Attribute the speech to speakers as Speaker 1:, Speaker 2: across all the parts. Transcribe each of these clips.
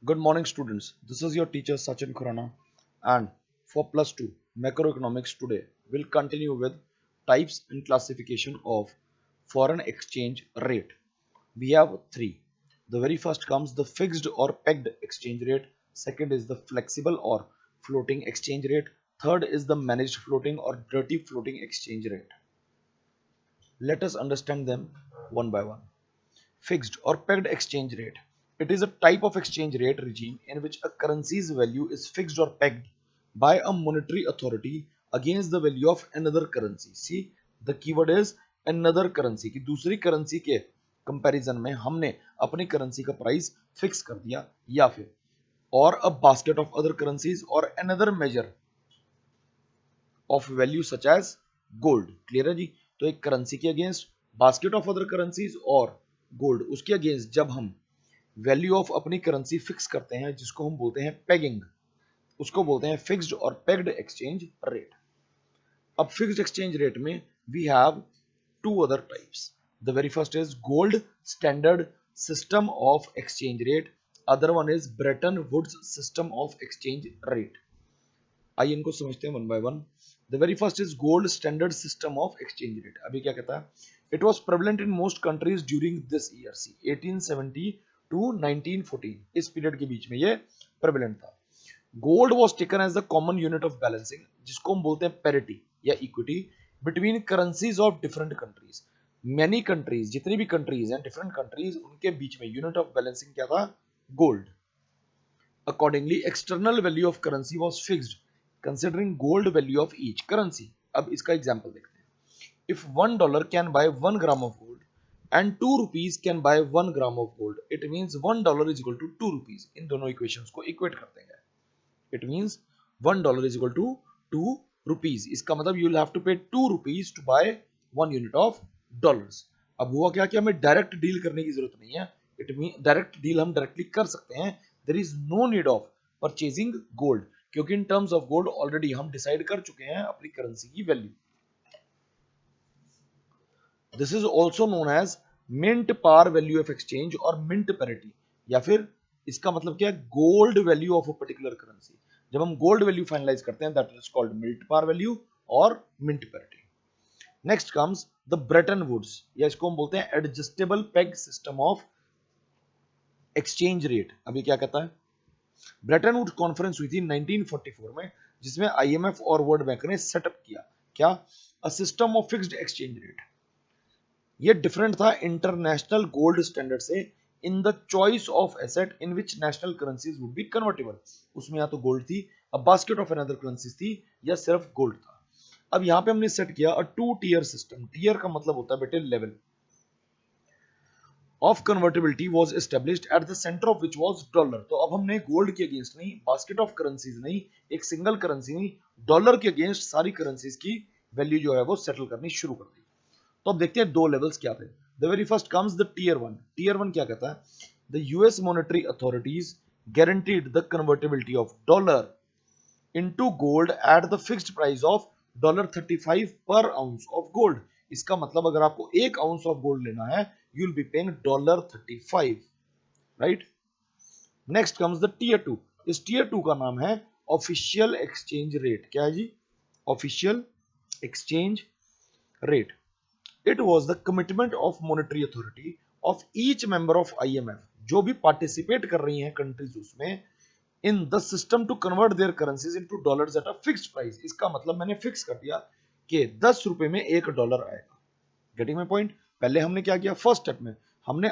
Speaker 1: Good morning, students. This is your teacher Sachin Khurana, and for plus 2 macroeconomics today, we'll continue with types and classification of foreign exchange rate. We have three. The very first comes the fixed or pegged exchange rate, second is the flexible or floating exchange rate, third is the managed floating or dirty floating exchange rate. Let us understand them one by one. Fixed or pegged exchange rate. It is a type of exchange rate regime in which a currency's value is fixed or pegged by a monetary authority against the value of another currency. See, the keyword is another currency कि दूसरी currency के comparison में हमने अपनी currency का price fix कर दिया या फिर और a basket of other currencies or another measure of value such as gold. Clear है जी? तो एक करेंसी के against basket of other currencies और गोल्ड उसके अगेंस्ट जब हम वैल्यू ऑफ अपनी करेंसी फिक्स करते हैं जिसको हम बोलते हैं पेगिंग, उसको बोलते हैं फिक्स्ड और पेग्ड एक्सचेंज रेट. अब फिक्स्ड एक्सचेंज रेट में we have two other types. The very first is gold standard system of exchange rate, other one is Bretton Woods system of exchange rate. आइए इनको समझते हैं one by one. The very first is gold standard system of exchange rate. अभी क्या कहता है? It was prevalent in most countries during this year. See 1870 to 1914, इस period के बीच में ये प्रेवलेंट था. Gold was taken as the common unit of balancing, जिसको हम बोलते हैं पैरिटी या equity between currencies of different countries. Many countries, जितनी भी कंट्रीज हैं डिफरेंट कंट्रीज, उनके बीच में यूनिट ऑफ बैलेंसिंग क्या था? Gold. Accordingly, external value of currency was fixed, considering gold value of each currency. अब इसका एग्जांपल देखते हैं. If $1 can buy 1 gram of gold and 2 rupees can buy 1 gram of gold, it means $1 is equal to 2 rupees. इन दोनों equations को equate करते हैं. It means $1 is equal to 2 rupees. इसका मतलब you will have to pay 2 rupees to buy 1 unit of dollars. अब हुआ क्या कि हमें डायरेक्ट डील करने की जरूरत नहीं है. इट मीन डायरेक्ट डील हम डायरेक्टली कर सकते हैं. There is no need of purchasing gold, क्योंकि in terms of gold already हम डिसाइड कर चुके हैं अपनी करेंसी की value. This is also known as mint par value of exchange और मिंट पैरिटी, या फिर इसका मतलब क्या है? Gold value of a particular currency. जब हम गोल्ड वैल्यू फाइनलाइज करते हैं that is called mint par value और mint parity. Next comes the Bretton Woods, या इसको हम बोलते हैं adjustable peg system of exchange rate. अभी क्या कहता है? ब्रेटन वुड्स कॉन्फ्रेंस हुई थी 1944 में, जिसमें आईएमएफ और वर्ल्ड बैंक ने सेटअप किया क्या? A system of fixed exchange rate. ये डिफरेंट था इंटरनेशनल गोल्ड स्टैंडर्ड से in the choice of asset in which national currencies would be convertible. उसमें या तो गोल्ड थी, a basket of another currencies थी, या सिर्फ गोल्ड था. अब यहां पे हमने सेट किया अ टू टीयर सिस्टम. टीयर का मतलब होता है बेटे level of convertibility was established at the centre of which was dollar. तो अब हमने गोल्ड के अगेंस्ट नहीं, बास्केट ऑफ करेंसीज नहीं, एक सिंगल करेंसी नहीं, डॉलर के अगेंस्ट सारी करेंसीज की वैल्यू जो है वो सेटल करनी शुरू कर दी. तो अब देखते हैं दो लेवल्स क्या थे. The very first comes the tier one. Tier one क्या कहता है? The US monetary authorities guaranteed the convertibility of dollar into gold at the fixed price of $35 per ounce of gold. इसका मतलब अगर आपको 1 आउंस ऑफ गोल्ड लेना है, you will be paying $35, right. Next comes the tier two. इस tier two का नाम है ऑफिशियल एक्सचेंज रेट. क्या है जी? Official exchange rate. It was the commitment of monetary authority of each member of IMF, जो भी पार्टिसिपेट कर रही हैं कंट्रीज उसमें, in the system to convert their currencies into dollars at a fixed price. इसका मतलब मैंने फिक्स कर दिया कि 10 रुपए में $1 आएगा. Getting my point? पहले हमने क्या किया? फर्स्ट स्टेप में हमने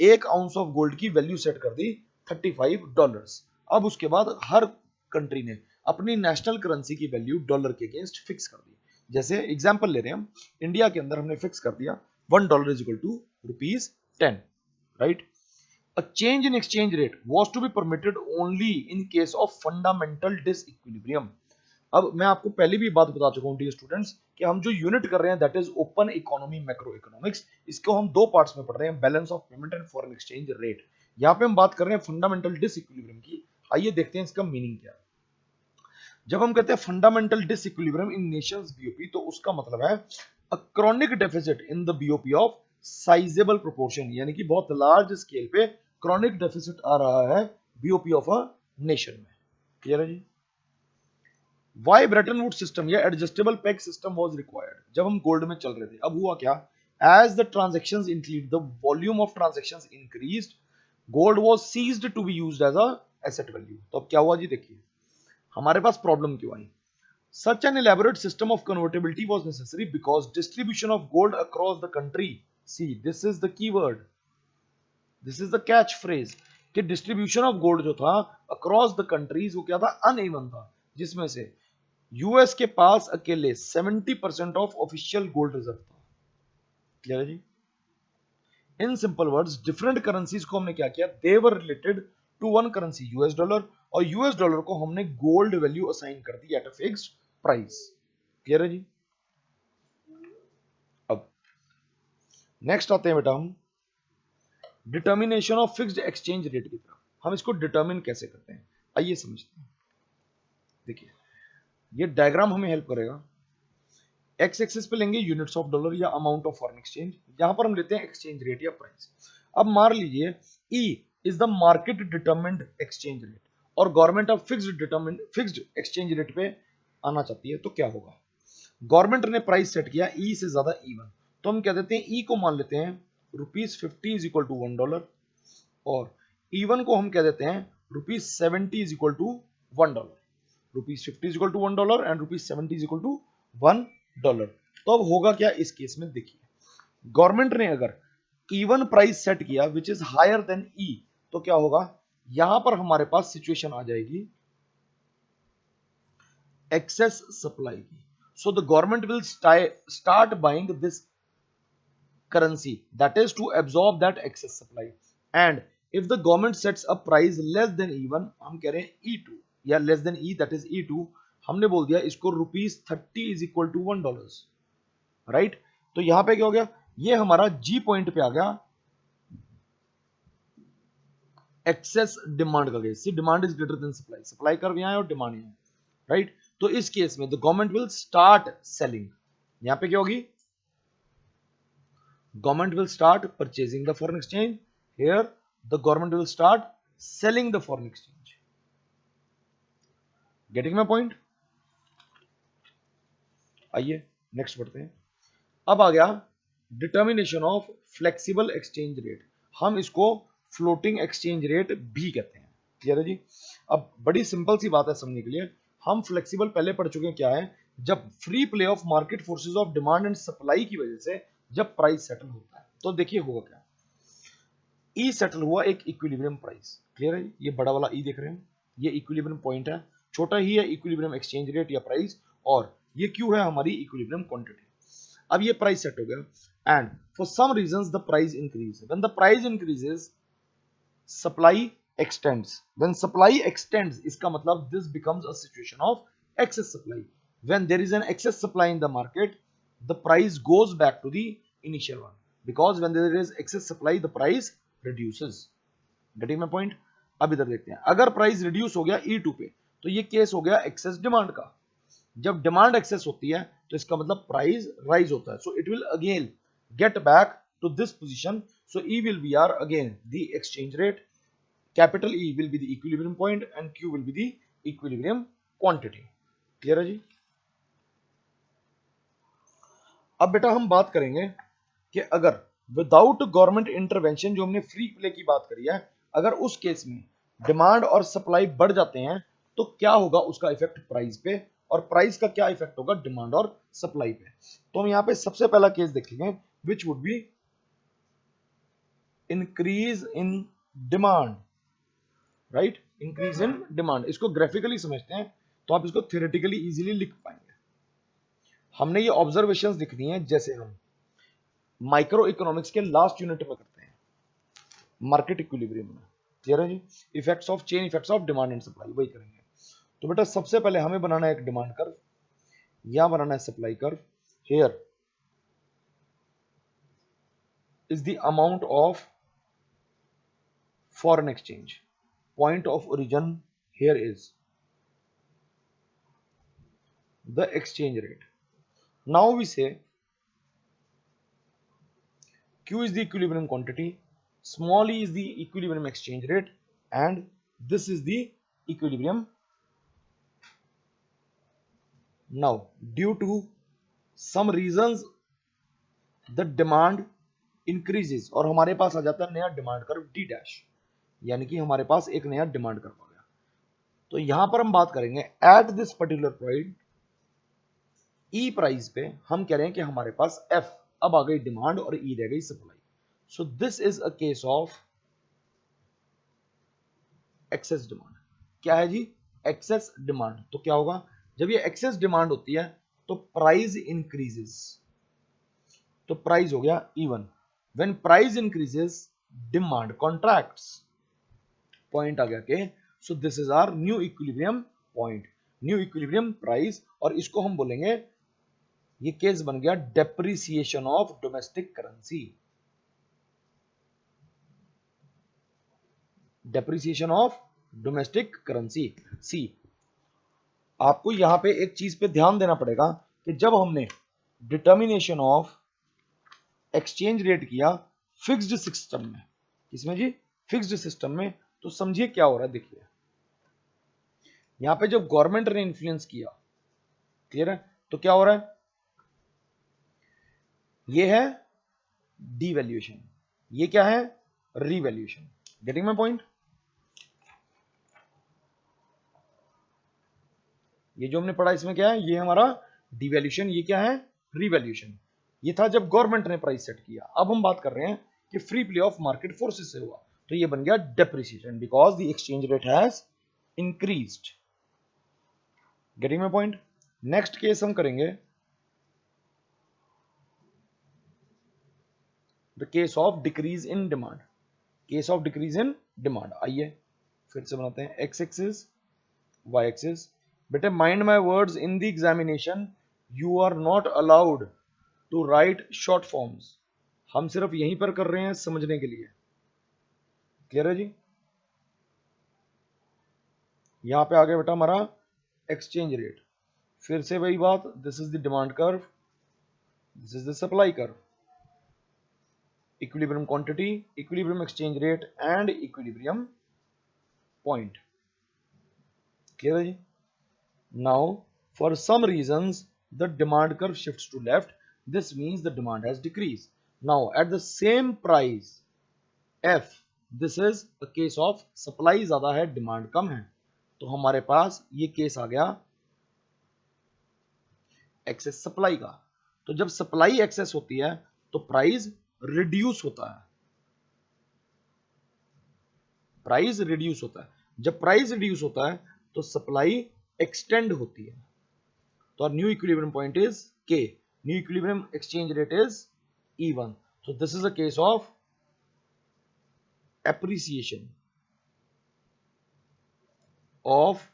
Speaker 1: 1 आउंस ऑफ गोल्ड की वैल्यू सेट कर दी $35. अब उसके बाद हर कंट्री ने अपनी नेशनल करेंसी की वैल्यू डॉलर के अगेंस्ट फिक्स कर दी. जैसे एग्जांपल ले रहे हैं हम, इंडिया के अंदर हमने फिक्स कर दिया $1 is equal to ₹10, right. A change in exchange rate was to be permitted only in case of fundamental disequilibrium. अब मैं आपको पहले भी बात बता चुका हूं डियर स्टूडेंट्स कि हम जो यूनिट कर रहे हैं that is open economy macro economics. इसको हम दो पार्ट्स में पढ़ रहे हैं, balance of payment and foreign exchange rate. यहाँ पे हम बात कर रहे हैं फंडामेंटल डिसइक्विलिब्रियम की. आइए देखते हैं इसका मीनिंग क्या है. जब हम कहते हैं फंडामेंटल डिसइक्विलिब्रियम इन नेशंस बीओपी, तो उसका मतलब है a chronic deficit in the BOP of sizeable proportion, यानी कि बहुत लार्ज स्केल पे क्रॉनिक डेफिसिट आ रहा है बीओपी ऑफ अ नेशन में। क्लियर है जी? वाई ब्रेटन वुड सिस्टम या adjustable peg system was required? जब हम गोल्ड में चल रहे थे, अब हुआ क्या, as the transactions increase, the volume of transactions increased, gold was ceased to be used as a asset value. तो अब क्या हुआ जी, देखिए हमारे पास प्रॉब्लम क्यों आई। Such an elaborate system of convertibility was necessary because distribution of gold across the country, see this is the keyword, this is the catch phrase, कि distribution of gold जो था across the countries वो क्या था, uneven था, जिसमें से US के पास अकेले 70% ऑफ ऑफिशियल गोल्ड रिजर्व था। क्लियर है जी? In simple words different currencies को हमने क्या किया, they were related to one currency US dollar, और यूएस डॉलर को हमने गोल्ड वैल्यू असाइन कर दी at a fixed price. Clear है जी? अब नेक्स्ट आते हैं बेटा हम determination of fixed exchange rate की तरफ। हम इसको डिटर्मिन कैसे करते हैं, आइए समझते हैं। देखिए ये डायग्राम हमें हेल्प करेगा। एक्स एक्सिस पे लेंगे यूनिट्स ऑफ डॉलर या अमाउंट ऑफ फॉरेन एक्सचेंज, यहां पर हम लेते हैं एक्सचेंज रेट या प्राइस। अब मान लीजिए E is the market determined exchange rate और गवर्नमेंट अब फिक्स्ड एक्सचेंज रेट पे आना चाहती है, तो क्या होगा, गवर्नमेंट ने प्राइस सेट किया ई से ज्यादा E1, तो हम क्या देते हैं ई को मान लेते हैं ₹50 इज इक्वल टू $1, और E1 को हम क्या देते हैं ₹70 is equal to $1, ₹50 is equal to $1 and ₹70 is equal to $1। तो अब होगा क्या इस केस में, देखिए गवर्नमेंट ने अगर E1 प्राइस सेट किया which is higher than E, तो क्या होगा, यहां पर हमारे पास सिचुएशन आ जाएगी एक्सेस सप्लाई की। So the government will start buying this currency, that is to absorb that excess supply, and if the government sets a price less than E1, हम कह रहे हैं E2 या less than E, that is E2, हमने बोल दिया इसको ₹30 is equal to $1, right. तो यहां पे क्या हो गया, ये हमारा जी पॉइंट पे आ गया एक्सेस डिमांड का case. Demand is greater than supply, supply curve यहां है और डिमांड यहां है, राइट। तो इस केस में the government will start selling, यहां पे क्या होगी, government will start purchasing the foreign exchange, here the government will start selling the foreign exchange। getting my point? आइए नेक्स्ट बढ़ते हैं। अब आ गया determination of flexible exchange rate, हम इसको फ्लोटिंग एक्सचेंज रेट भी कहते हैं। क्लियर है जी? अब बड़ी सिंपल सी बात है समझने के लिए, हम फ्लेक्सिबल पहले पढ़ चुके हैं क्या है, जब free play of market forces of demand and supply की वजह से जब प्राइस सेटल होता है, तो देखिए होगा क्या, ई सेटल हुआ एक इक्विलिब्रियम प्राइस। क्लियर है? ये बड़ा वाला ई देख रहे हैं, ये इक्विलिब्रियम पॉइंट है, छोटा ही है इक्विलिब्रियम एक्सचेंज रेट या प्राइस, और ये क्यू है हमारी इक्विलिब्रियम क्वांटिटी। अब ये प्राइस सेट हो गया and for some reasons the price increase, when the price increases supply extends, when supply extends इसका मतलब this becomes a situation of excess supply, when there is an excess supply in the market the price goes back to the initial one, because when there is excess supply the price reduces। getting my point? अब इधर देखते हैं, अगर price reduce हो गया E2 पे, तो ये केस हो गया एक्सेस डिमांड का। जब डिमांड एक्सेस होती है तो इसका मतलब प्राइस राइज होता है, so it will again get back to this position, so E will be our again the exchange rate, capital E will be the equilibrium point and Q will be the equilibrium quantity। Clear है जी? अब बेटा हम बात करेंगे कि अगर without government intervention, जो हमने फ्री प्ले की बात करी है, अगर उस केस में डिमांड और सप्लाई बढ़ जाते हैं तो क्या होगा उसका इफेक्ट प्राइस पे, और प्राइस का क्या इफेक्ट होगा डिमांड और सप्लाई पे। तो हम यहां पे सबसे पहला केस देखेंगे which would be increase in demand, right, increase in demand. इसको ग्राफिकली समझते हैं तो आप इसको थियोरेटिकली इजीली लिख पाएंगे। हमने ये ऑब्जर्वेशंस लिखनी है जैसे हम माइक्रो इकोनॉमिक्स के लास्ट यूनिट में करते हैं, मार्केट इक्विलिब्रियम में। क्लियर है जी? Effects of chain, effects of demand and supply, वही करेंगे। तो बेटा सबसे पहले हमें बनाना है एक डिमांड कर्व, यहां बनाना है supply curve, here is the amount of foreign exchange, point of origin here is the exchange rate. Now we say Q is the equilibrium quantity, small e is the equilibrium exchange rate, and This is the equilibrium. Now due to some reasons the demand increases और हमारे पास आ जाता है नया demand curve D dash, यानी कि हमारे पास एक नया डिमांड कर्व आ गया। तो यहां पर हम बात करेंगे at this particular point E price पे हम कह रहे हैं कि हमारे पास एफ अब आ गई डिमांड और ई रह गई supply. So this is a case of excess demand. क्या है जी? Excess demand. तो क्या होगा जब ये एक्सेस डिमांड होती है तो प्राइस इंक्रीजेस, तो प्राइस हो गया even. When price increases demand contracts. Point आ गया के so this is our new equilibrium point, new equilibrium price, और इसको हम बोलेंगे, ये केस बन गया depreciation of domestic currency, depreciation of domestic currency. See, आपको यहां पे एक चीज पे ध्यान देना पड़ेगा कि जब हमने डिटर्मिनेशन ऑफ एक्सचेंज रेट किया फिक्स्ड सिस्टम में, किसमें जी? फिक्स्ड सिस्टम में, तो समझिए क्या हो रहा है। देखिए यहां पे जब गवर्नमेंट ने इन्फ्लुएंस किया, क्लियर है, तो क्या हो रहा है, ये है डीवैल्यूएशन, ये क्या है? रीवैल्यूएशन। Getting my point? ये जो हमने पढ़ा इसमें क्या है? ये हमारा डिवैल्यूएशन, ये क्या है? रीवैल्यूएशन। ये था जब गवर्नमेंट ने प्राइस सेट किया। अब हम बात कर रहे हैं कि free play of market forces से हुआ, तो ये बन गया depreciation because the exchange rate has increased. Getting my point? Next case हम करेंगे the case of decrease in demand, case of decrease in demand. आइए फिर से बनाते हैं एक्स एक्सिस वाई एक्सिस। बेटे mind my words, in the examination you are not allowed to write short forms. हम सिर्फ यहीं पर कर रहे हैं समझने के लिए। क्लियर है जी? यहां पे आ गया बेटा हमारा एक्सचेंज रेट, फिर से वही बात, this is the demand curve, this is the supply curve, equilibrium quantity, equilibrium exchange rate and equilibrium point. Clear है जी? Now for some reasons the demand curve shifts to left, this means the demand has decreased. Now at the same price F, this is a case of supply ज्यादा है demand कम है, तो हमारे पास ये case आ गया excess supply का। तो जब सप्लाई एक्सेस होती है तो प्राइस रिड्यूस होता है, प्राइस रिड्यूस होता है। जब प्राइस रिड्यूस होता है तो सप्लाई एक्सटेंड होती है। तो न्यू इक्विलिब्रियम पॉइंट इज के, new equilibrium exchange rate is E1. So this is a case of appreciation of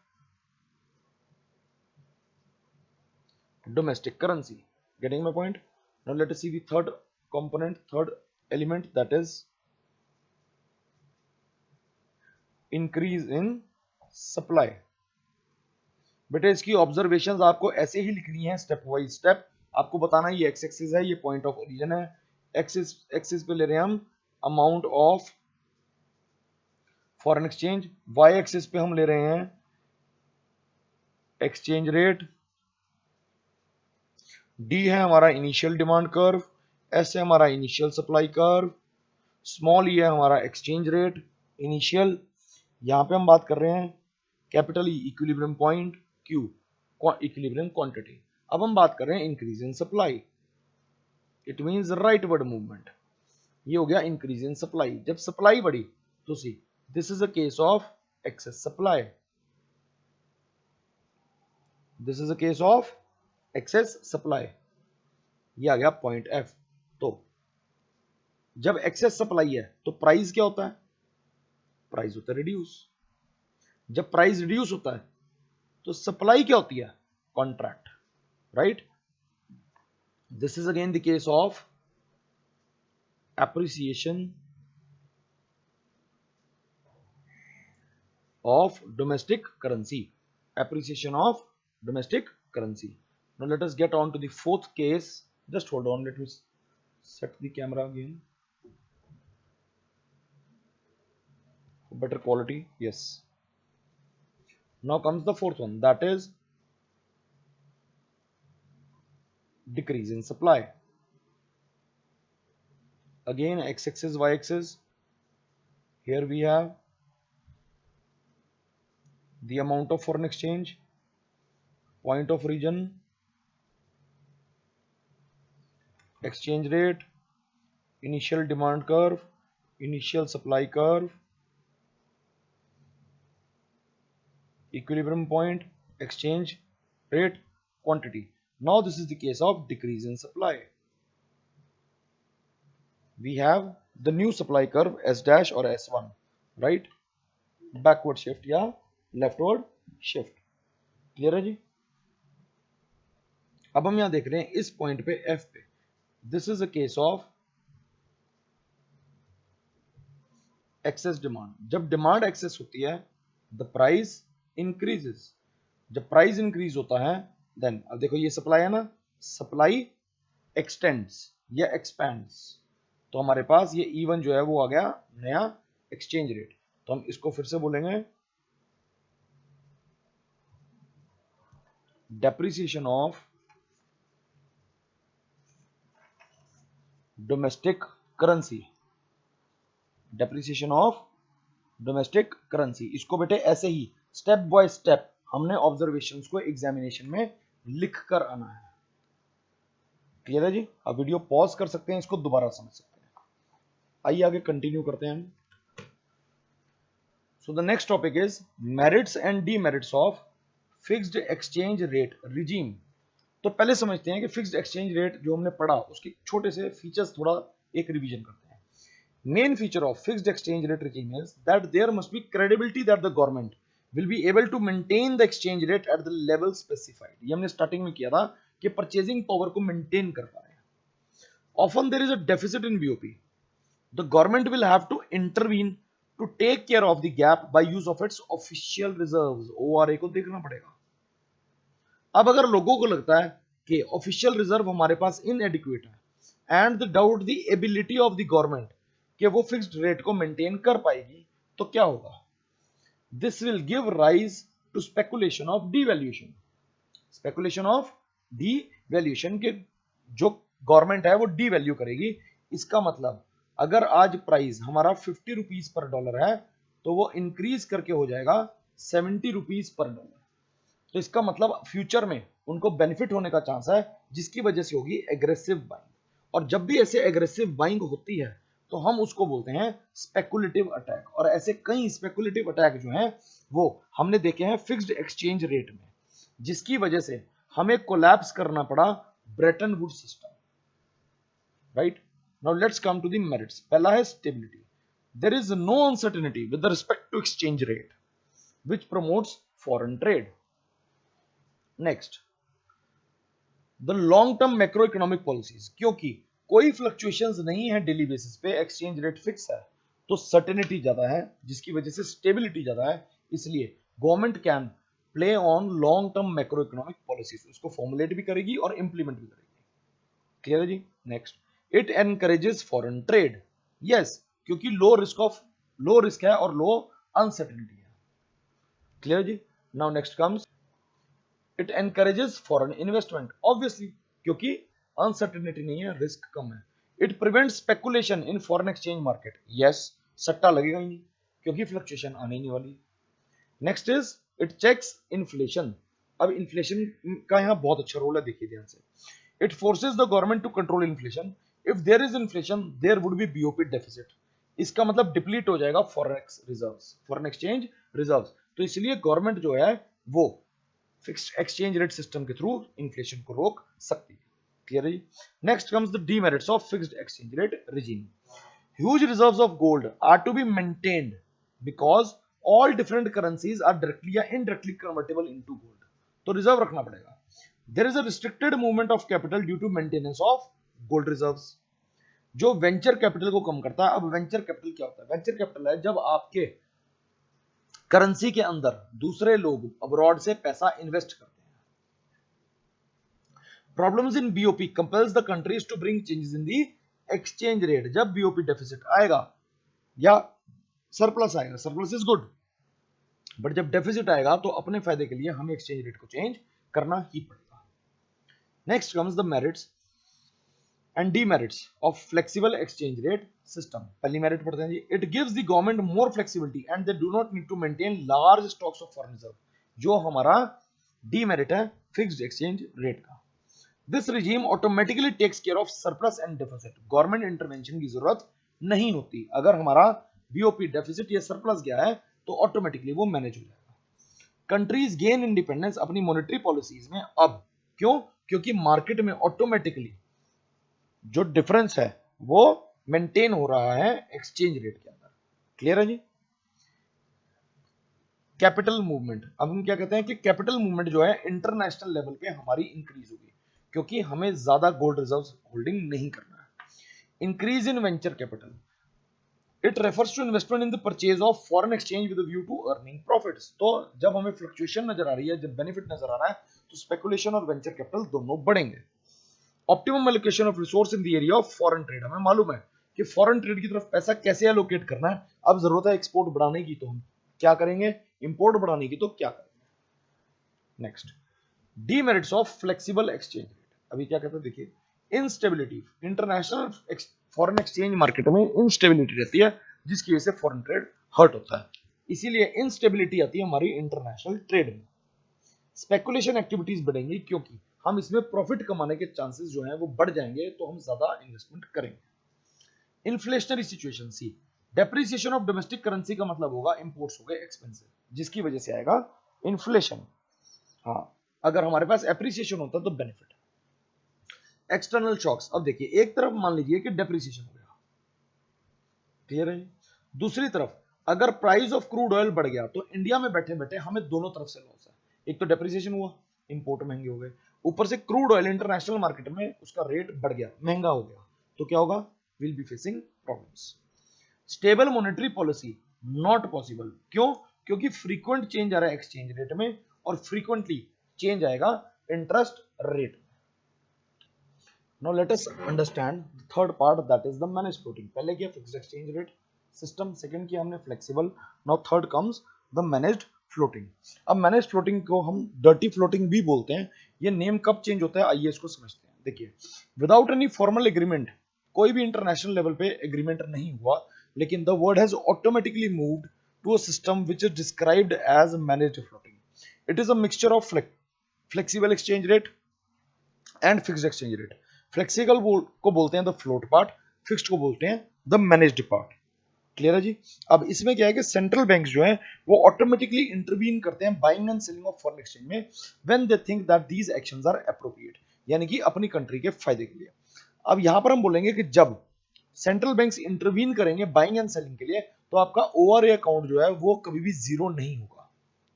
Speaker 1: domestic currency. Getting my point? Now let us see the third component, third element, that is increase in supply. बेटे इसकी observations आपको ऐसे ही लिखनी है step wise step. आपको बताना है ये एक्स एक्सिस है, ये पॉइंट ऑफ ओरिजिन है, एक्सिस एक्सिस पे ले रहे हैं हम amount of foreign exchange, Y axis पे हम ले रहे हैं एक्सचेंज रेट, डी है हमारा इनिशियल डिमांड कर्व, एस है हमारा इनिशियल सप्लाई कर्व, स्मॉल ई है हमारा एक्सचेंज रेट इनिशियल, यहां पे हम बात कर रहे हैं capital E equilibrium point, Q equilibrium quantity. अब हम बात कर रहे हैं increase in supply, it means rightward movement. ये हो गया इंक्रीज इन सप्लाई, जब सप्लाई बढ़ी तो see this is a case of excess supply, this is a case of excess supply. ये आ गया पॉइंट एफ। तो जब एक्सेस सप्लाई है तो प्राइस क्या होता है? प्राइस होता है रिड्यूस। जब प्राइस रिड्यूस होता है तो सप्लाई क्या होती है? Contract, right? This is again the case of appreciation of domestic currency, appreciation of domestic currency. Now let us get on to the fourth case. Just hold on, let me set the camera again for better quality. Yes, Now comes the fourth one, that is decrease in supply. Again, x-axis, y-axis. Here we have the amount of foreign exchange, point of origin, exchange rate, initial demand curve, initial supply curve, equilibrium point, exchange rate, quantity. Now this is the case of decrease in supply. We have the new supply curve S dash or S1, right? Backward shift या leftward shift. Clear है जी? अब हम यहां देख रहे हैं इस पॉइंट पे F पे. This is a case of excess demand. जब डिमांड एक्सेस होती है द प्राइस इंक्रीजेस. जब प्राइस इंक्रीज होता है देन अब देखो ये सप्लाई है ना, सप्लाई एक्सटेंड्स या एक्सपैंड्स. तो हमारे पास ये E1 जो है वो आ गया नया एक्सचेंज रेट. तो हम इसको फिर से बोलेंगे depreciation of domestic currency. Depreciation of domestic currency. इसको बेटे ऐसे ही स्टेप बाय स्टेप हमने ऑब्जर्वेशंस को एग्जामिनेशन में लिख कर आना है. क्लियर है जी? अब वीडियो पॉज कर सकते हैं, इसको दोबारा समझ सकते हैं. आइए आगे कंटिन्यू करते हैं. So the next topic is merits and demerits of fixed exchange rate regime. तो पहले समझते हैं कि फिक्स्ड एक्सचेंज रेट जो हमने पढ़ा उसके छोटे से फीचर्स थोड़ा एक रिवीजन करते हैं. Main feature of fixed exchange rate regime is that there must be credibility that the government will be able to maintain the exchange rate at the level specified. ये हमने स्टार्टिंग में किया था कि परचेजिंग पावर को maintain कर पा रहे हैं. Often there is a deficit in BOP. The government will have to intervene to take care of the gap by use of its official reserves. ORA को देखना पड़ेगा. अब अगर लोगों को लगता है कि ऑफिशियल रिजर्व हमारे पास इनएडिक्वेट है and the doubt the ability of the government कि वो फिक्स्ड रेट को मेंटेन कर पाएगी, तो क्या होगा? This will give rise to speculation of devaluation. Speculation of devaluation के जो गवर्नमेंट है वो डीवैल्यू करेगी. इसका मतलब अगर आज प्राइस हमारा 50 रुपीज पर डॉलर है तो वो इंक्रीज करके हो जाएगा 70 रुपीज पर डॉलर. तो इसका मतलब फ्यूचर में उनको बेनिफिट होने का चांस है, जिसकी वजह से होगी एग्रेसिव बाइंग. और जब भी ऐसे एग्रेसिव बाइंग होती है तो हम उसको बोलते हैं स्पेकुलेटिव अटैक. और ऐसे कई स्पेकुलेटिव अटैक जो हैं वो हमने देखे हैं फिक्स्ड एक्सचेंज रेट में, जिसकी वजह से हमें कोलैप्स करना पड़ा Bretton Woods system. Right now let's come to the merits. पहला है stability. There is no uncertainty with respect to exchange rate which promotes foreign trade. Next the long term macro economic policies. क्योंकि कोई fluctuations नहीं है daily basis पे, exchange rate fix है, तो certainty ज्यादा है, जिसकी वजह से स्टेबिलिटी ज्यादा है. इसलिए government can play on long term macro economic policies. उसको फॉर्मुलेट भी करेगी और इंप्लीमेंट भी करेगी. क्लियर है जी? Next it encourages foreign trade. Yes, क्योंकि लो रिस्क है और लो अनसर्टेनिटी है. क्लियर जी? Now next comes it encourages foreign investment. Obviously क्योंकि अनसर्टेनिटी नहीं है, रिस्क कम है. It prevents speculation in foreign exchange market. Yes, सट्टा लगेगा ही नहीं क्योंकि फ्लक्चुएशन आने ही नहीं वाली. Next is it checks inflation. अब इन्फ्लेशन का यहाँ बहुत अच्छा रोल है, देखिए ध्यान से. It forces the government to control inflation. If there is inflation there would be BOP deficit. इसका मतलब डिप्लीट हो जाएगा forex reserves, foreign exchange reserves. तो इसलिए गवर्नमेंट जो है वो फिक्स्ड एक्सचेंज रेट सिस्टम के थ्रू इन्फ्लेशन को रोक सकती है. क्लियर है? Next comes the demerits of fixed exchange rate regime. Huge reserves of gold are to be maintained because all different currencies are directly या indirectly convertible into gold. तो reserve रखना पड़ेगा. There is a restricted movement of capital due to maintenance of gold reserves. जो venture capital को कम करता है. अब venture capital क्या होता है? वेंचर कैपिटल है जब आपके करेंसी के अंदर दूसरे लोग अब्रॉड से पैसा इन्वेस्ट करते हैं. Problems in BOP compels the countries to bring changes in the exchange rate. जब BOP डेफिसिट आएगा या सरप्लस आएगा, सरप्लस इज गुड, बट जब डेफिसिट आएगा तो अपने फायदे के लिए हमें एक्सचेंज रेट को चेंज करना ही पड़ेगा। Next comes the merits and demerits of flexible exchange rate system. पहली मेरिट पढ़ते हैं जी, it gives the government more flexibility and they do not need to maintain large stocks of foreign reserve. जो हमारा demerit है fixed exchange rate का, this regime automatically takes care of surplus and deficit. Government intervention की जरूरत नहीं होती। अगर हमारा बीओपी डेफिसिट या सरप्लस गया है तो ऑटोमेटिकली वो मैनेज हो जाएगा। कंट्रीज गेन इंडिपेंडेंस अपनी मॉनेटरी पॉलिसीज में अब, क्यों? क्योंकि मार्केट में ऑटोमेटिकली जो डिफरेंस है वो मेंटेन हो रहा है एक्सचेंज रेट के अंदर। क्लियर है जी? कैपिटल मूवमेंट, अब हम क्या कहते हैं कि कैपिटल मूवमेंट जो है इंटरनेशनल लेवल पे हमारी इंक्रीज होगी, क्योंकि हमें ज्यादा गोल्ड रिजर्व्स होल्डिंग नहीं करना है। Increase in venture capital, it refers to investment in the purchase of foreign exchange with view to earning profits. तो जब हमें फ्लक्चुएशन नजर आ रही है, जब बेनिफिट नजर आ रहा है, तो स्पेकुलेशन और वेंचर कैपिटल दोनों बढ़ेंगे। Optimum allocation of resource in the area of foreign trade, हमें मालूम है कि फॉरेन ट्रेड की तरफ पैसा कैसे एलोकेट करना है। अब जरूरत है एक्सपोर्ट बढ़ाने की, तो हम क्या करेंगे? इंपोर्ट बढ़ाने की, तो क्या करेंगे? Next, demerits of flexible exchange rate. अभी क्या कहते हैं देखिए, instability, international foreign exchange market में इनस्टेबिलिटी रहती है, जिसकी वजह से फॉरेन ट्रेड हर्ट होता है। इसीलिए इनस्टेबिलिटी आती है हमारी इंटरनेशनल ट्रेड में। स्पेकुलेशन एक्टिविटीज बढ़ेंगी, क्योंकि हम इसमें प्रॉफिट कमाने के चांसेस जो हैं वो बढ़ जाएंगे, तो हम ज्यादा इन्वेस्टमेंट करेंगे। Inflationary situation C, depreciation of domestic currency का मतलब होगा इंपोर्ट्स हो गए एक्सपेंसिव, जिसकी वजह से आएगा इन्फ्लेशन। हाँ, अगर हमारे पास एप्रिसिएशन होता तो बेनिफिट। एक्सटर्नल शॉक्स, अब देखिए एक तरफ मान लीजिए कि डेप्रिसिएशन हो गया, क्लियर है? दूसरी तरफ अगर प्राइस ऑफ क्रूड ऑयल बढ़ गया तो इंडिया में बैठे बैठे हमें दोनों तरफ से लॉस है। एक तो डेप्रिसिएशन हुआ, इंपोर्ट महंगे हो गए, ऊपर से क्रूड ऑयल इंटरनेशनल मार्केट में उसका रेट बढ़ गया, महंगा हो गया, तो क्या होगा? Will be facing problems. Stable monetary policy not possible, क्यों? क्योंकि फ्रीक्वेंट चेंज आ रहा है एक्सचेंज रेट में, और फ्रीक्वेंटली चेंज आएगा interest rate. Now let us understand the third part, that is the managed floating. पहले किया fixed exchange rate system, second किया हमने flexible, now third comes the managed floating. अब मैनेज्ड फ्लोटिंग को हम डर्टी फ्लोटिंग भी बोलते हैं। ये नेम कब चेंज होता है, आइए इसको समझते हैं। देखिए, विदाउट एनी फॉर्मल एग्रीमेंट, कोई भी इंटरनेशनल लेवल पे एग्रीमेंट नहीं हुआ, लेकिन the world has automatically moved to a system which is described as managed floating. It is a mixture of flexible exchange rate and fixed exchange rate. Flexible को बोलते हैं the float part, fixed को बोलते हैं the managed part. Clear है जी? अब इसमें क्या है कि सेंट्रल बैंक जो है वो ऑटोमेटिकली इंटरवीन करते हैं buying and selling of foreign exchange में, when they think that these actions are appropriate, यानी कि अपनी कंट्री के फायदे के लिए। अब यहां पर हम बोलेंगे कि जब सेंट्रल बैंक्स इंटरवीन करेंगे बाइंग एंड सेलिंग के लिए, तो आपका ओवरए अकाउंट जो है वो कभी भी जीरो नहीं होगा,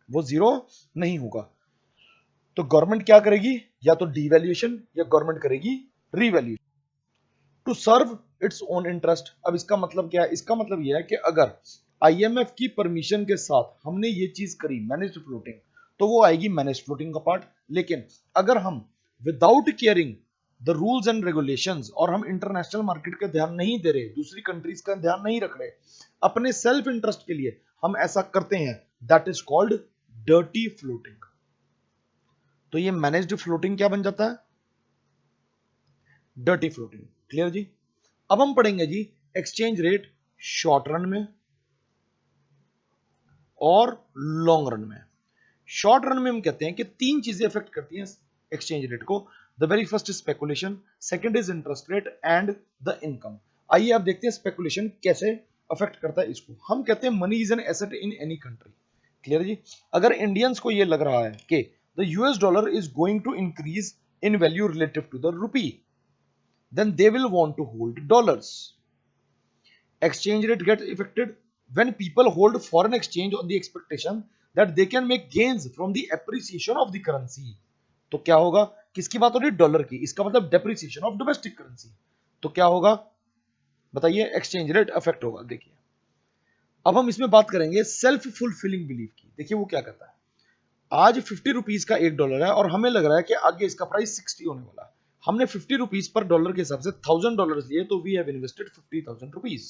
Speaker 1: वो जीरो नहीं होगा। तो गवर्नमेंट क्या करेगी? या तो डीवैल्यूएशन या गवर्नमेंट करेगी revaluation to serve its own interest. अब इसका मतलब क्या है? इसका मतलब यह है कि अगर आईएमएफ की परमिशन के साथ हमने ये चीज करी मैनेज्ड फ्लोटिंग, तो वो आएगी मैनेज्ड फ्लोटिंग का पार्ट। लेकिन अगर हम without caring the rules and regulations, और हम इंटरनेशनल मार्केट का ध्यान नहीं दे रहे, दूसरी कंट्रीज का ध्यान नहीं रख रहे, अपने सेल्फ इंटरेस्ट के लिए हम ऐसा करते हैं, that is called dirty floating. तो ये मैनेज्ड फ्लोटिंग क्या बन जाता है? Dirty floating. क्लियर जी? अब हम पढ़ेंगे जी एक्सचेंज रेट शॉर्ट रन में और लॉन्ग रन में। शॉर्ट रन में हम कहते हैं कि तीन चीजें इफेक्ट करती हैं एक्सचेंज रेट को। The very first is speculation, second is interest rate and the income. आइए आप देखते हैं स्पेकुलेशन कैसे अफेक्ट करता है इसको। हम कहते हैं money is an asset in any country. Clear जी? अगर इंडियंस को ये लग रहा है कि the US dollar is going to increase in value relative to the rupee, then they will want to hold dollars. Exchange rate gets affected when people hold foreign exchange on the expectation that they can make gains from the appreciation of the currency. तो क्या होगा? किसकी बात हो रही है? Dollar की। इसका मतलब डेप्रिसिएशन ऑफ डोमेस्टिक करेंसी। तो क्या होगा बताइए? एक्सचेंज रेट अफेक्ट होगा। देखिए, अब हम इसमें बात करेंगे सेल्फ फुलफिलिंग बिलीफ की। देखिए वो क्या कहता है, आज 50 रुपीज का $1 है और हमें लग रहा है कि आगे इसका प्राइस 60 होने वाला है। हमने 50 रुपीज पर डॉलर के हिसाब से $1000 लिए, तो वी हैव इन्वेस्टेड 50,000 रुपीज।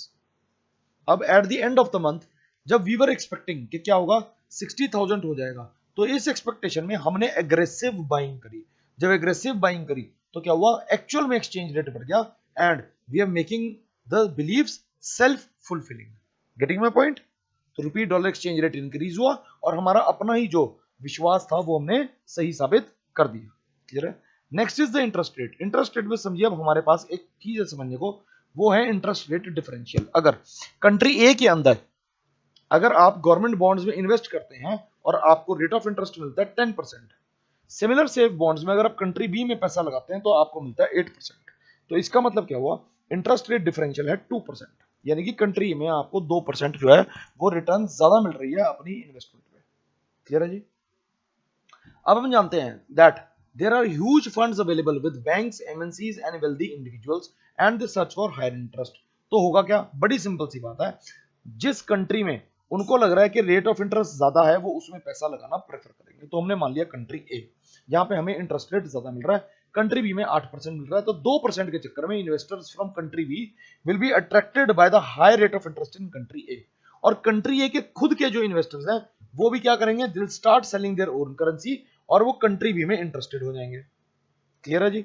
Speaker 1: अब at the end of the month, जब वी वर एक्सपेक्टिंग कि क्या होगा, 60,000 हो जाएगा। तो इस एक्सपेक्टेशन में हमने एग्रेसिव बाइंग करी। जब एग्रेसिव बाइंग करी तो क्या हुआ, एक्चुअल में एक्सचेंज रेट बढ़ गया and we are making the believes self fulfilling. Getting my point? तो rupee dollar exchange rate increase हुआ और हमारा अपना ही जो विश्वास था वो हमने सही साबित कर दिया। क्लियर है? Next is the interest rate. Interest rate में समझिए अब हमारे पास एक चीज है समझने को, वो है इंटरेस्ट रेट डिफरेंशियल। अगर कंट्री ए के अंदर अगर आप गवर्नमेंट बॉन्ड्स में इन्वेस्ट करते हैं और आपको रेट ऑफ इंटरेस्ट मिलता है 10%, सिमिलर सेफ बॉन्ड्स में अगर आप कंट्री बी में पैसा लगाते हैं तो आपको मिलता है 8%। तो इसका मतलब क्या हुआ, इंटरेस्ट रेट डिफरेंशियल है 2%, यानी कि कंट्री में आपको 2% जो है वो रिटर्न ज्यादा मिल रही है अपनी इन्वेस्टमेंट में। क्लियर है जी? अब हम जानते हैं that there are huge funds available with banks, MNCs and wealthy individuals and they search for higher interest. तो होगा क्या, बड़ी सिंपल सी बात है, जिस कंट्री में उनको लग रहा है कि रेट ऑफ इंटरेस्ट ज्यादा है वो उसमें पैसा लगाना प्रेफर करेंगे। तो हमने मान लिया कंट्री ए, यहाँ पे हमें इंटरेस्ट रेट ज्यादा मिल रहा है, कंट्री बी में 8% मिल रहा है, तो 2% के चक्कर में investors from country B will be attracted by the high rate of interest in country A. और कंट्री ए के खुद के जो इन्वेस्टर्स हैं वो भी क्या करेंगे, दिल start selling their own currency और वो कंट्री बी में इंटरेस्टेड हो जाएंगे। क्लियर है जी?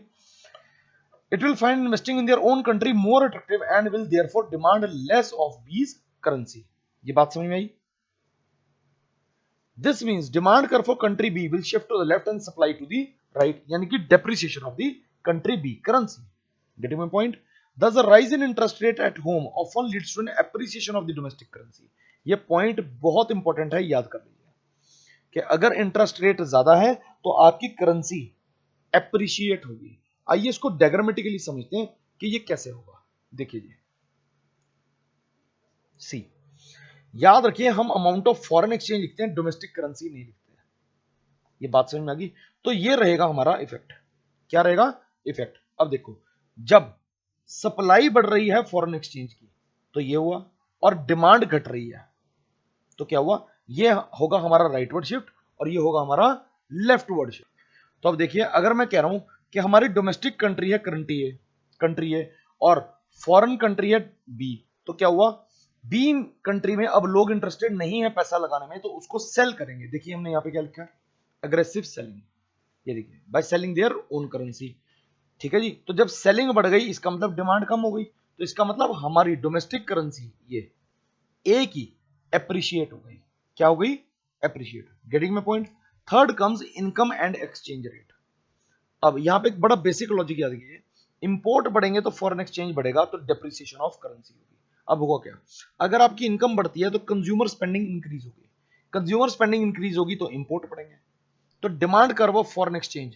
Speaker 1: It will find investing in their own country more attractive and will therefore demand less of B's currency. ये बात समझ में आई? This means demand curve for country B will shift to the left and supply to the right, यानी कि depreciation of the country B currency. Getting my point? Thus, the rise in interest rate at home often leads to an appreciation of the domestic currency. ये point बहुत important है, याद कर लीजिए कि अगर इंटरेस्ट रेट ज्यादा है तो आपकी करेंसी एप्रिशिएट होगी। आइए इसको डायग्रामेटिकली समझते हैं कि ये कैसे होगा। देखिए जी, सी, याद रखिए हम अमाउंट ऑफ फॉरेन एक्सचेंज लिखते हैं, डोमेस्टिक करेंसी नहीं लिखते हैं। ये बात समझ में आ गई? तो ये रहेगा हमारा इफेक्ट। क्या रहेगा? इफेक्ट। अब देखो, जब सप्लाई बढ़ रही है फॉरेन एक्सचेंज की तो ये हुआ, और डिमांड घट रही है तो क्या हुआ, ये होगा हमारा राइटवर्ड शिफ्ट और ये होगा हमारा लेफ्टवर्ड शिफ्ट। तो अब देखिए, अगर मैं कह रहा हूं कि हमारी डोमेस्टिक कंट्री है कंट्री ए और फॉरेन कंट्री है बी, तो क्या हुआ, बी कंट्री में अब लोग इंटरेस्टेड नहीं है पैसा लगाने में तो उसको सेल करेंगे। देखिए हमने यहाँ पे क्या लिखा है, अग्रेसिव सेलिंग। ये देखिए, by selling their own currency. ठीक है जी? तो जब सेलिंग बढ़ गई इसका मतलब डिमांड कम हो गई, तो इसका मतलब हमारी डोमेस्टिक करेंसी ये ए की एप्रिशिएट हो गई। क्या हो गई? Appreciate. Getting my point? Third comes income and exchange rate. अब यहाँ पे एक बड़ा बेसिक लॉजिक याद कीजिए, इंपोर्ट बढ़ेंगे तो फॉरेन एक्सचेंज बढ़ेगा तो डेप्रिसिएशन ऑफ करेंसी होगी। अब होगा क्या, अगर आपकी इनकम बढ़ती है तो कंज्यूमर स्पेंडिंग इंक्रीज होगी, कंज्यूमर स्पेंडिंग इंक्रीज होगी तो इंपोर्ट बढ़ेंगे, तो demand curve of foreign exchange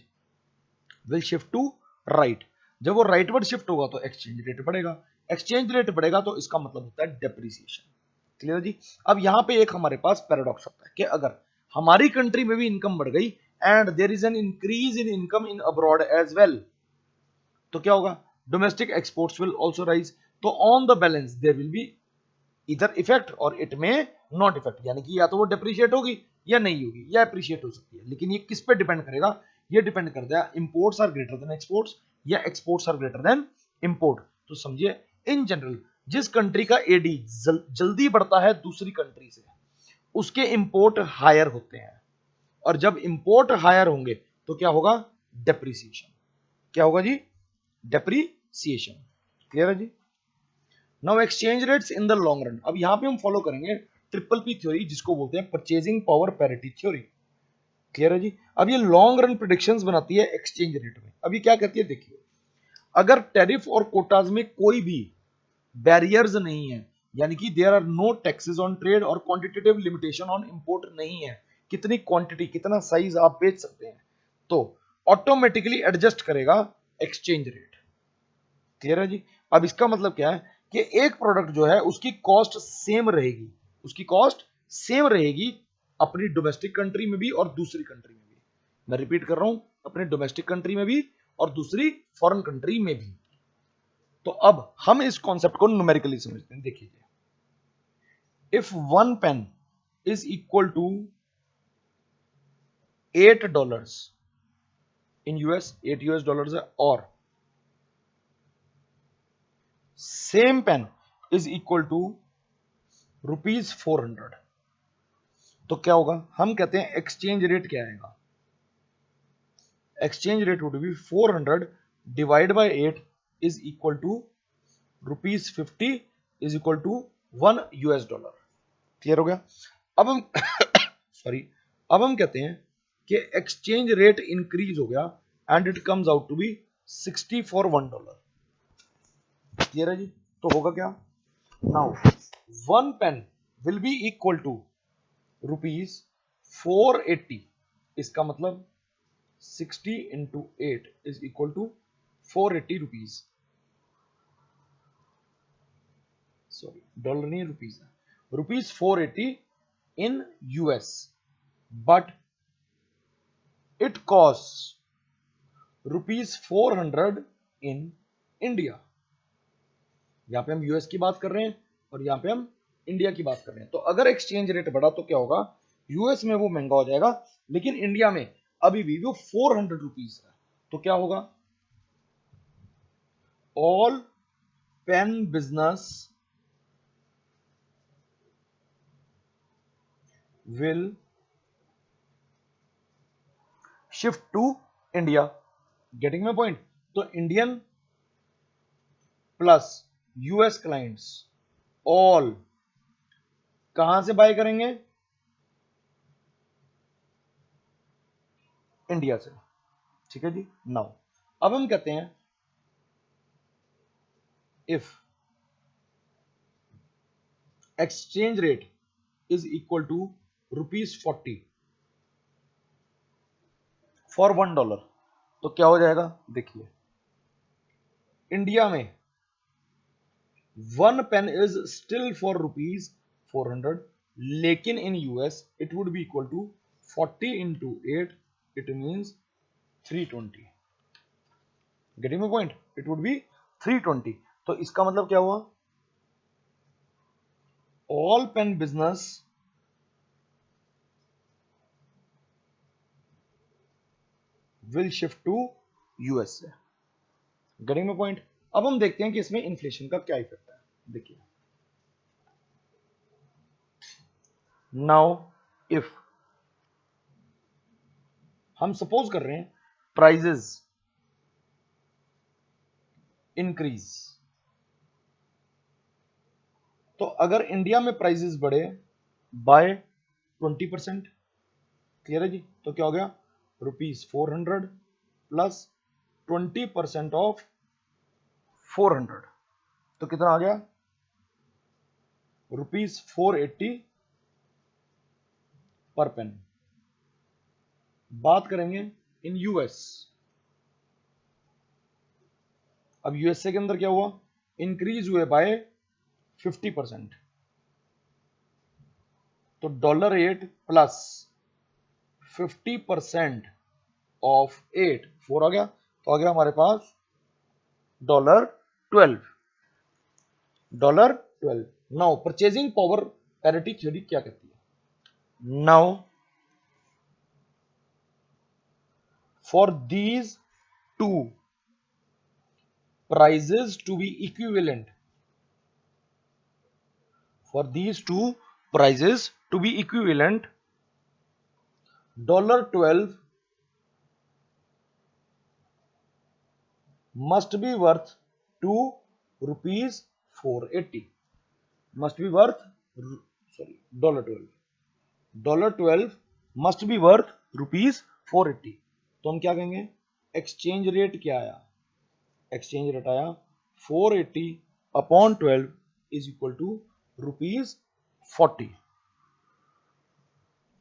Speaker 1: will shift to right. जब वो राइटवर्ड शिफ्ट होगा तो एक्सचेंज रेट बढ़ेगा, एक्सचेंज रेट बढ़ेगा तो इसका मतलब होता है डेप्रिसिएशन। क्लियर जी? अब यहां पे एक हमारे पास पैराडॉक्स होता है कि अगर हमारी कंट्री में भी इनकम बढ़ गई and there is an increase in income in abroad as well, तो क्या होगा, domestic exports will also rise. तो on the balance there will be इधर इफेक्ट और इट में नॉट इफेक्ट, यानी कि या तो वो डिप्रिशिएट होगी या नहीं होगी या अप्रिशिएट हो सकती है। लेकिन ये किस पे डिपेंड करेगा, ये डिपेंड करता है imports are greater than exports या exports are greater than import. तो समझिए, इन जनरल जिस कंट्री का एडी जल्दी बढ़ता है दूसरी कंट्री से उसके इंपोर्ट हायर होते हैं, और जब इंपोर्ट हायर होंगे तो क्या होगा, डेप्रिसिएशन। क्या होगा जी? डेप्रिसिएशन। क्लियर है जी? Now exchange rates in the long run. अब यहां पे हम फॉलो करेंगे ट्रिपल पी थ्योरी, जिसको बोलते हैं purchasing power parity theory. Clear है जी? अब ये लॉन्ग रन प्रेडिक्शंस बनाती है एक्सचेंज रेट में। अब ये क्या कहती है, देखिए, अगर टैरिफ और कोटाज में कोई भी बैरियर्स नहीं है, यानी कि there are no taxes on trade और क्वांटिटेटिव लिमिटेशन ऑन इंपोर्ट नहीं है, कितनी क्वांटिटी कितना साइज आप बेच सकते हैं, तो ऑटोमेटिकली एडजस्ट करेगा एक्सचेंज रेट। क्लियर है जी? अब इसका मतलब क्या है कि एक प्रोडक्ट जो है उसकी कॉस्ट सेम रहेगी, उसकी कॉस्ट सेम रहेगी अपनी डोमेस्टिक कंट्री में भी और दूसरी कंट्री में भी। मैं रिपीट कर रहा हूं, अपने डोमेस्टिक कंट्री में भी और दूसरी फॉरेन कंट्री में भी। तो अब हम इस कॉन्सेप्ट को न्यूमेरिकली समझते हैं। देखिए, if one pen is equal to $8 in US, $8 है, और same pen is equal to ₹400, तो क्या होगा, हम कहते हैं एक्सचेंज रेट क्या आएगा, exchange rate would be 400 divide by 8 is equal to ₹50 is equal to $1। Clear हो गया। अब हम सॉरी, अब हम कहते हैं कि एक्सचेंज रेट इंक्रीज हो गया and it comes out to be 60 for $1। Clear है जी। तो होगा क्या, now 1 pen will be equal to ₹480। इसका मतलब 60 into 8 is equal to 480 rupees, sorry dollar नहीं रुपीज है, ₹480 in US, but it cost ₹400 in India. यहां पे हम यूएस की बात कर रहे हैं और यहां पे हम इंडिया की बात कर रहे हैं। तो अगर एक्सचेंज रेट बढ़ा तो क्या होगा, यूएस में वो महंगा हो जाएगा, लेकिन इंडिया में अभी भी वो 400 रुपीज है। तो क्या होगा, all pen business will shift to India. Getting my point. तो Indian plus US clients all कहां से बाय करेंगे, इंडिया से। ठीक है जी। नाउ अब हम कहते हैं if exchange rate is equal to ₹40 for $1, तो क्या हो जाएगा, देखिए इंडिया में 1 पेन इज स्टिल फॉर ₹400, लेकिन in US it would be equal to 40 into 8, it means 320। Getting my point, it would be 320। तो इसका मतलब क्या हुआ, all pen business will shift to US से। Getting my point. अब हम देखते हैं कि इसमें इन्फ्लेशन का क्या इफेक्ट है। देखिए, नाउ इफ हम सपोज कर रहे हैं प्राइजेस इंक्रीज, तो अगर इंडिया में प्राइजेस बढ़े बाय 20%, क्लियर है जी, तो क्या हो गया, ₹400 प्लस 20% ऑफ 400, तो कितना आ गया, ₹480 पर पेन। बात करेंगे इन यूएस। अब यूएसए के अंदर क्या हुआ, इंक्रीज हुए बाय 50%, तो $8 प्लस 50% ऑफ 8, 4 आ गया, तो आ गया हमारे पास $12। $12। Now purchasing power parity theory क्या कहती है, now for these two prices to be equivalent, for these two prices to be equivalent, $12 must be worth to ₹480, must be worth, sorry, $12 must be worth ₹480। तो हम क्या कहेंगे, exchange rate क्या आया, exchange rate आया 480 अपॉन 12 इज इक्वल टू ₹40।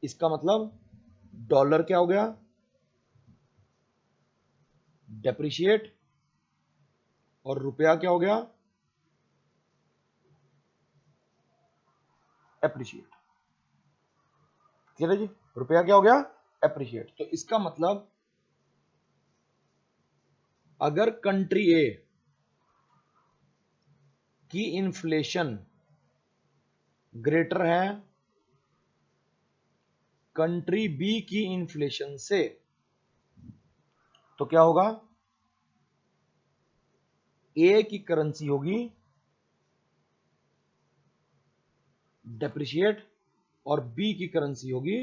Speaker 1: इसका मतलब dollar क्या हो गया, डेप्रिशिएट, और रुपया क्या हो गया, एप्रिशिएट। ठीक है जी, रुपया क्या हो गया, एप्रिशिएट। तो इसका मतलब अगर कंट्री ए की इन्फ्लेशन ग्रेटर है कंट्री बी की इन्फ्लेशन से, तो क्या होगा, ए की करेंसी होगी डेप्रिशिएट और बी की करेंसी होगी